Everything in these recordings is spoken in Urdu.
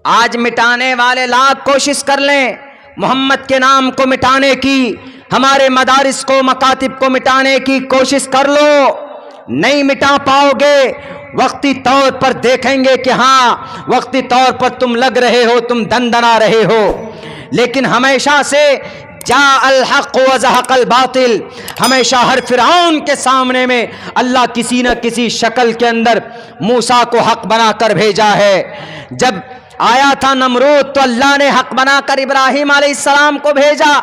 آج مٹانے والے لاکھ کوشش کر لیں محمد کے نام کو مٹانے کی، ہمارے مدارس کو مکاتب کو مٹانے کی کوشش کر لو، نہیں مٹا پاؤ گے۔ وقتی طور پر دیکھیں گے کہ ہاں وقتی طور پر تم لگ رہے ہو، تم دندنا رہے ہو، لیکن ہمیشہ سے جاء الحق وزهق الباطل، ہمیشہ ہر فرعون کے سامنے میں اللہ کسی نہ کسی شکل کے اندر موسیٰ کو حق بنا کر بھیجا ہے۔ جب آیا تھا نمرود تو اللہ نے حق بنا کر ابراہیم علیہ السلام کو بھیجا،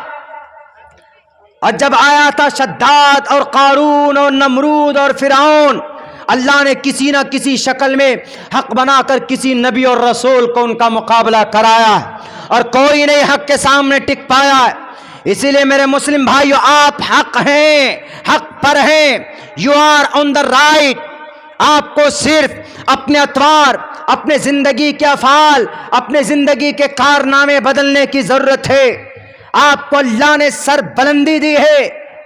اور جب آیا تھا شداد اور قارون اور نمرود اور فرعون، اللہ نے کسی نہ کسی شکل میں حق بنا کر کسی نبی اور رسول کو ان کا مقابلہ کرایا، اور کوئی نہیں حق کے سامنے ٹک پایا۔ اسی لیے میرے مسلم بھائیو، آپ حق ہیں، حق پر ہیں، you are on the right. آپ کو صرف اپنے اطوار، اپنے زندگی کے افعال، اپنے زندگی کے کارنامے بدلنے کی ضرورت ہے۔ آپ کو اللہ نے سر بلندی دی ہے،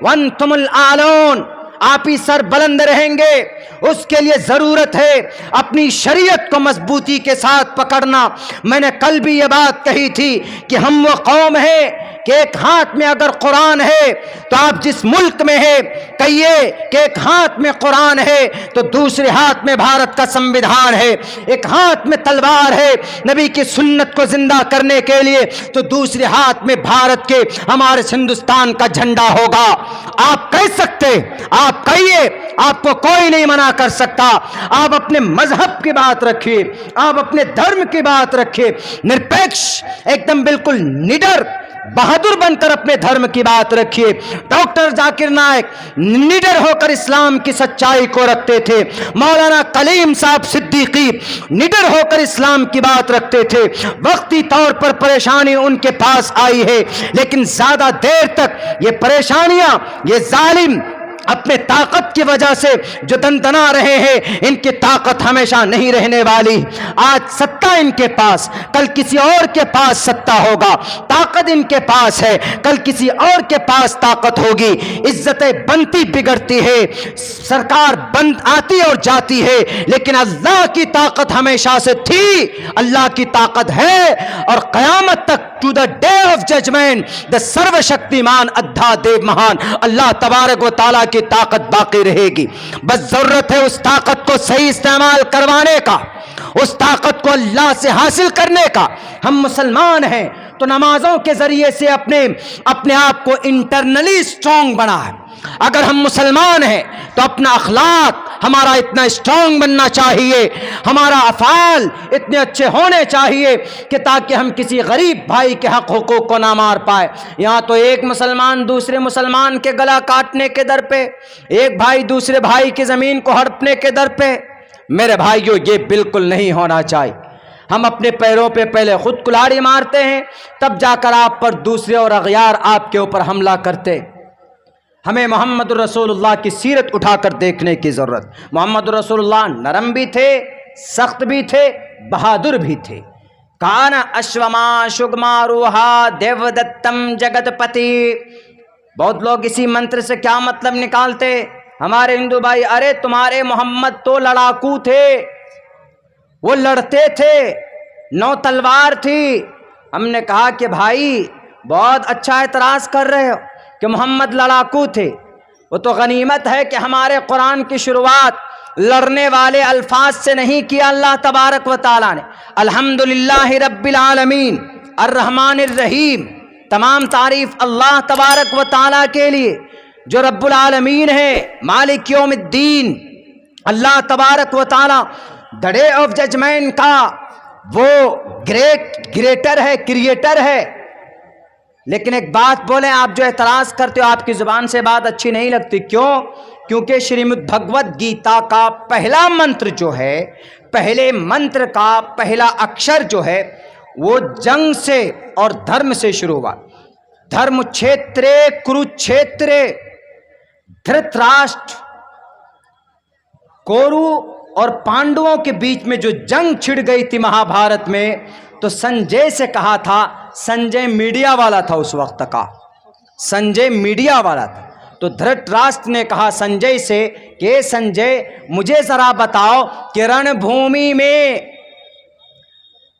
وَأَنْتُمُ الْأَعْلَوْنَ، آپ ہی سر بلند رہیں گے۔ اس کے لیے ضرورت ہے اپنی شریعت کو مضبوطی کے ساتھ پکڑنا۔ میں نے کل بھی یہ بات کہی تھی کہ ہم وہ قوم ہیں کہ ایک ہاتھ میں اگر قرآن ہے تو آپ جس ملک میں ہے کہیے کہ ایک ہاتھ میں قرآن ہے تو دوسرے ہاتھ میں بھارت کا سمویدھان ہے، ایک ہاتھ میں تلوار ہے نبی کی سنت کو زندہ کرنے کے لیے تو دوسرے ہاتھ میں بھارت کے ہمارے ہندوستان کا جھنڈا ہوگا۔ آپ کہہ سکتے، آپ کہیے، آپ کو کوئی نہیں منع کر سکتا۔ آپ اپنے مذہب کی بات رکھیے، آپ اپنے دھرم کی بات رکھیے، نرپیکش ایک دم بالکل نڈر بہادر بن کر اپنے دھرم کی بات رکھیے۔ ڈاکٹر ذاکر نائک نڈر ہو کر اسلام کی سچائی کو رکھتے تھے، مولانا کلیم صاحب صدیقی نڈر ہو کر اسلام کی بات رکھتے تھے۔ وقتی طور پر پریشانی ان کے پاس آئی ہے، لیکن زیادہ دیر تک یہ پریشانیاں، یہ ظالم اپنے طاقت کی وجہ سے جو دندنا رہے ہیں، ان کی طاقت ہمیشہ نہیں رہنے والی۔ آج ستہ ان کے پاس، کل کسی اور کے پاس ستہ ہوگا، طاقت ان کے پاس ہے، کل کسی اور کے پاس طاقت ہوگی۔ عزتیں بنتی بگڑتی ہے، سرکار بند آتی اور جاتی ہے، لیکن اللہ کی طاقت ہمیشہ سے تھی، اللہ کی طاقت ہے، اور قیامت تک to the day of judgment دا سرو شکتیمان ادھا دیو مہان، اللہ تبارک و تعالیٰ کی طاقت باقی رہے گی۔ بس ضرورت ہے اس طاقت کو صحیح استعمال کروانے کا، اس طاقت کو اللہ سے حاصل کرنے کا۔ ہم مسلمان ہیں تو نمازوں کے ذریعے سے اپنے آپ کو انٹرنلی اسٹرانگ بنا ہے۔ اگر ہم مسلمان ہیں تو اپنا اخلاق ہمارا اتنا اسٹرانگ بننا چاہیے، ہمارا افعال اتنے اچھے ہونے چاہیے کہ تاکہ ہم کسی غریب بھائی کے حق حقوق کو نہ مار پائے۔ یہاں تو ایک مسلمان دوسرے مسلمان کے گلا کاٹنے کے در پہ، ایک بھائی دوسرے بھائی کی زمین کو ہڑپنے کے در پہ۔ میرے بھائیو، یہ بالکل نہیں ہونا چاہیے۔ ہم اپنے پیروں پہ پہلے خود کلاڑی مارتے ہیں، تب جا کر آپ پر دوسرے اور اغیار آپ کے اوپر حملہ کرتے۔ ہمیں محمد رسول اللہ کی سیرت اٹھا کر دیکھنے کی ضرورت۔ محمد رسول اللہ نرم بھی تھے، سخت بھی تھے، بہادر بھی تھے۔ کان اشوما شگما روحا دیو دتم جگت پتی۔ بہت لوگ اسی منتر سے کیا مطلب نکالتے، ہمارے ہندو بھائی، ارے تمہارے محمد تو لڑاکو تھے، وہ لڑتے تھے، 9 تلوار تھی۔ ہم نے کہا کہ بھائی بہت اچھا اعتراض کر رہے ہو کہ محمد لڑاکو تھے، وہ تو غنیمت ہے کہ ہمارے قرآن کی شروعات لڑنے والے الفاظ سے نہیں کیا اللہ تبارک و تعالیٰ نے۔ الحمدللہ رب العالمین الرحمن الرحیم، تمام تعریف اللہ تبارک و تعالیٰ کے لیے جو رب العالمین ہے، مالک یوم الدین، اللہ تبارک و تعالیٰ دا ڈے آف ججمنٹ کا وہ گریٹر ہے، کریٹر ہے۔ لیکن ایک بات بولیں، آپ جو اعتراض کرتے ہو، آپ کی زبان سے بات اچھی نہیں لگتی، کیوں؟ کیونکہ شریمد بھگوت گیتا کا پہلا منتر جو ہے، پہلے منتر کا پہلا اکشر جو ہے وہ جنگ سے اور دھرم سے شروع ہوا۔ دھرم چھیترے کروچھیترے، دھرت راشٹر کورو اور پانڈووں کے بیچ میں جو جنگ چھڑ گئی تھی مہا بھارت میں، تو سنجے سے کہا تھا، سنجے میڈیا والا تھا اس وقت کا، سنجے میڈیا والا تھا، تو دھرت راشٹر نے کہا سنجے سے کہ سنجے مجھے ذرا بتاؤ کہ رن بھومی میں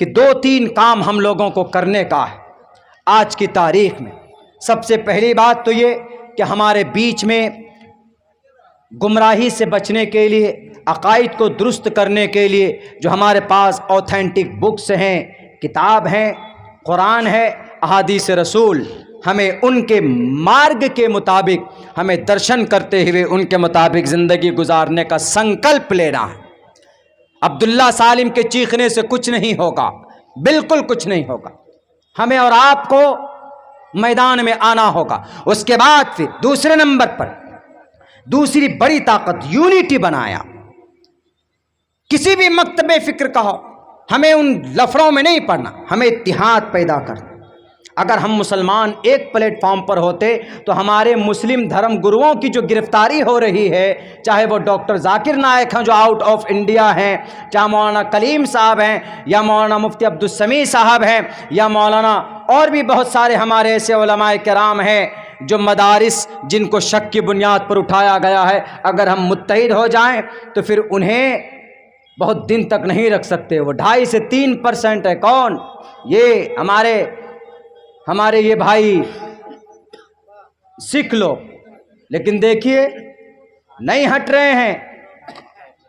کہ 2-3 کام ہم لوگوں کو کرنے کا ہے آج کی تاریخ میں۔ سب سے پہلی بات تو یہ کہ ہمارے بیچ میں گمراہی سے بچنے کے لیے، عقائد کو درست کرنے کے لیے جو ہمارے پاس اوتھینٹک بکس ہیں، کتاب ہیں، قرآن ہے، احادیث رسول، ہمیں ان کے مارگ کے مطابق ہمیں درشن کرتے ہوئے ان کے مطابق زندگی گزارنے کا سنکلپ لینا ہے۔ عبداللہ سالم کے چیخنے سے کچھ نہیں ہوگا، بالکل کچھ نہیں ہوگا، ہمیں اور آپ کو میدان میں آنا ہوگا۔ اس کے بعد پھر دوسرے نمبر پر دوسری بڑی طاقت یونٹی بنایا۔ کسی بھی مکتب فکر کا ہو، ہمیں ان لفڑوں میں نہیں پڑنا، ہمیں اتحاد پیدا کرنا۔ اگر ہم مسلمان ایک پلیٹ فارم پر ہوتے تو ہمارے مسلم دھرم گروؤں کی جو گرفتاری ہو رہی ہے، چاہے وہ ڈاکٹر ذاکر نائک ہیں جو آؤٹ آف انڈیا ہیں، چاہے مولانا کلیم صاحب ہیں، یا مولانا مفتی عبدالسمیع صاحب ہیں، یا مولانا اور بھی بہت سارے ہمارے ایسے علماء کرام ہیں جو مدارس جن کو شک کی بنیاد پر اٹھایا گیا ہے، اگر ہم متحد ہو جائیں تو پھر انہیں بہت دن تک نہیں رکھ سکتے۔ وہ 2.5 سے 3% ہے۔ کون؟ یہ ہمارے یہ بھائی سکھ لوگ، لیکن دیکھیے نہیں ہٹ رہے ہیں،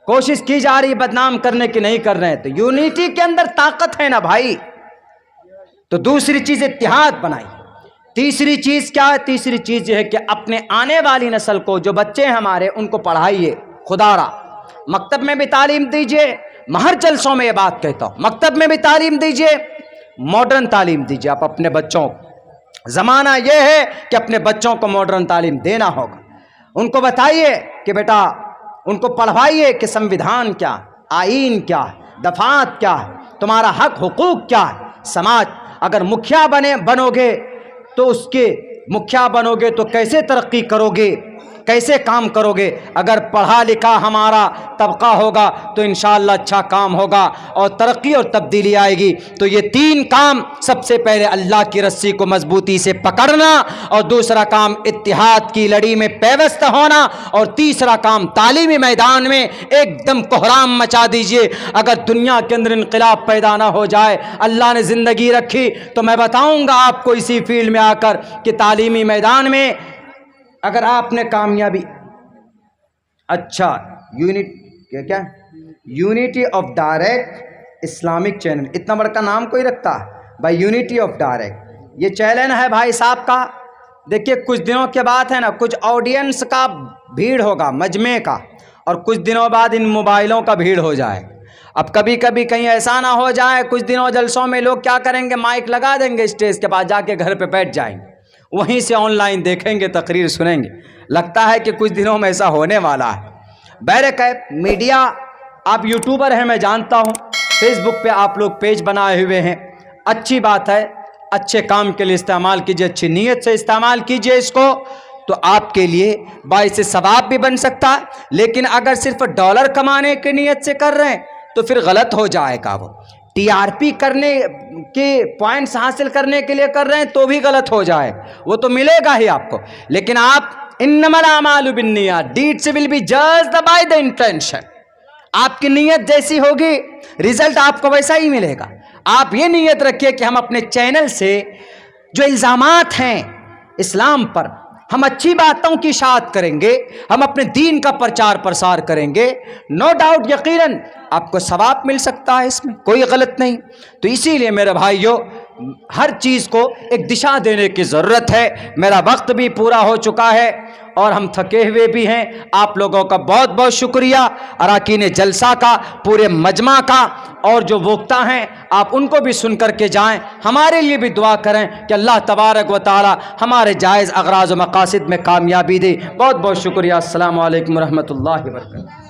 کوشش کی جا رہی بدنام کرنے کی، نہیں کر رہے ہیں۔ تو یونٹی کے اندر طاقت ہے نا بھائی۔ تو دوسری چیز اتحاد بنائی۔ تیسری چیز کیا ہے؟ تیسری چیز یہ ہے کہ اپنے آنے والی نسل کو، جو بچے ہیں ہمارے، ان کو پڑھائیے خدا را، مکتب میں بھی تعلیم دیجیے۔ میں ہر جلسوں میں یہ بات کہتا ہوں، مکتب میں بھی تعلیم دیجیے، ماڈرن تعلیم دیجیے آپ اپنے بچوں کو۔ زمانہ یہ ہے کہ اپنے بچوں کو ماڈرن تعلیم دینا ہوگا۔ ان کو بتائیے کہ بیٹا، ان کو پڑھوائیے کہ سمویدھان کیا ہے، آئین کیا ہے، دفعات کیا ہے، تمہارا حق حقوق کیا ہے۔ سماج اگر مکھیا بنو گے تو اس کے مکھیا بنو گے تو کیسے ترقی کرو گے، کیسے کام کرو گے؟ اگر پڑھا لکھا ہمارا طبقہ ہوگا تو انشاءاللہ اچھا کام ہوگا اور ترقی اور تبدیلی آئے گی۔ تو یہ 3 کام، سب سے پہلے اللہ کی رسی کو مضبوطی سے پکڑنا، اور دوسرا کام اتحاد کی لڑی میں پیوست ہونا، اور تیسرا کام تعلیمی میدان میں ایک دم کوہرام مچا دیجئے۔ اگر دنیا کے اندر انقلاب پیدا نہ ہو جائے، اللہ نے زندگی رکھی تو میں بتاؤں گا آپ کو اسی فیلڈ میں آ کر کہ تعلیمی میدان میں اگر آپ نے کامیابی، اچھا unity of direct Islamic channel, اتنا بڑا کا نام کوئی رکھتا ہے بھائی؟ یونٹی آف ڈائریکٹ یہ چینل ہے بھائی صاحب کا۔ دیکھیے کچھ دنوں کے بعد ہے نا، کچھ آڈینس کا بھیڑ ہوگا مجمع کا، اور کچھ دنوں بعد ان موبائلوں کا بھیڑ ہو جائے۔ اب کبھی کبھی کہیں ایسا نہ ہو جائے، کچھ دنوں جلسوں میں لوگ کیا کریں گے، مائک لگا دیں گے اسٹیج کے پاس، جا کے گھر پہ بیٹھ جائیں گے، وہیں سے آن لائن دیکھیں گے، تقریر سنیں گے۔ لگتا ہے کہ کچھ دنوں میں ایسا ہونے والا ہے۔ بہرکیف میڈیا، آپ یوٹیوبر ہیں میں جانتا ہوں، فیس بک پہ آپ لوگ پیج بنائے ہوئے ہیں، اچھی بات ہے، اچھے کام کے لیے استعمال کیجئے، اچھی نیت سے استعمال کیجئے اس کو، تو آپ کے لیے باعث ثواب بھی بن سکتا ہے۔ لیکن اگر صرف ڈالر کمانے کی نیت سے کر رہے ہیں تو پھر غلط ہو جائے گا۔ وہ ٹی آر پی کرنے کے پوائنٹس حاصل کرنے کے لیے کر رہے ہیں تو بھی غلط ہو جائے، وہ تو ملے گا ہی آپ کو۔ لیکن آپ انما الاعمال بالنیات، deeds will be judged by the intention. آپ کی نیت جیسی ہوگی رزلٹ آپ کو ویسا ہی ملے گا۔ آپ یہ نیت رکھیے کہ ہم اپنے چینل سے جو الزامات ہیں اسلام پر، ہم اچھی باتوں کی اشاعت کریں گے، ہم اپنے دین کا پرچار پرسار کریں گے، نو ڈاؤٹ یقیناً آپ کو ثواب مل سکتا ہے، اس میں کوئی غلط نہیں۔ تو اسی لیے میرے بھائیوں، ہر چیز کو ایک دشا دینے کی ضرورت ہے۔ میرا وقت بھی پورا ہو چکا ہے اور ہم تھکے ہوئے بھی ہیں۔ آپ لوگوں کا بہت بہت شکریہ، اراکین جلسہ کا، پورے مجمع کا، اور جو وقتا ہیں آپ ان کو بھی سن کر کے جائیں۔ ہمارے لیے بھی دعا کریں کہ اللہ تبارک و تعالی ہمارے جائز اغراض و مقاصد میں کامیابی دے۔ بہت بہت شکریہ۔ السلام علیکم ورحمۃ اللہ وبرکاتہ۔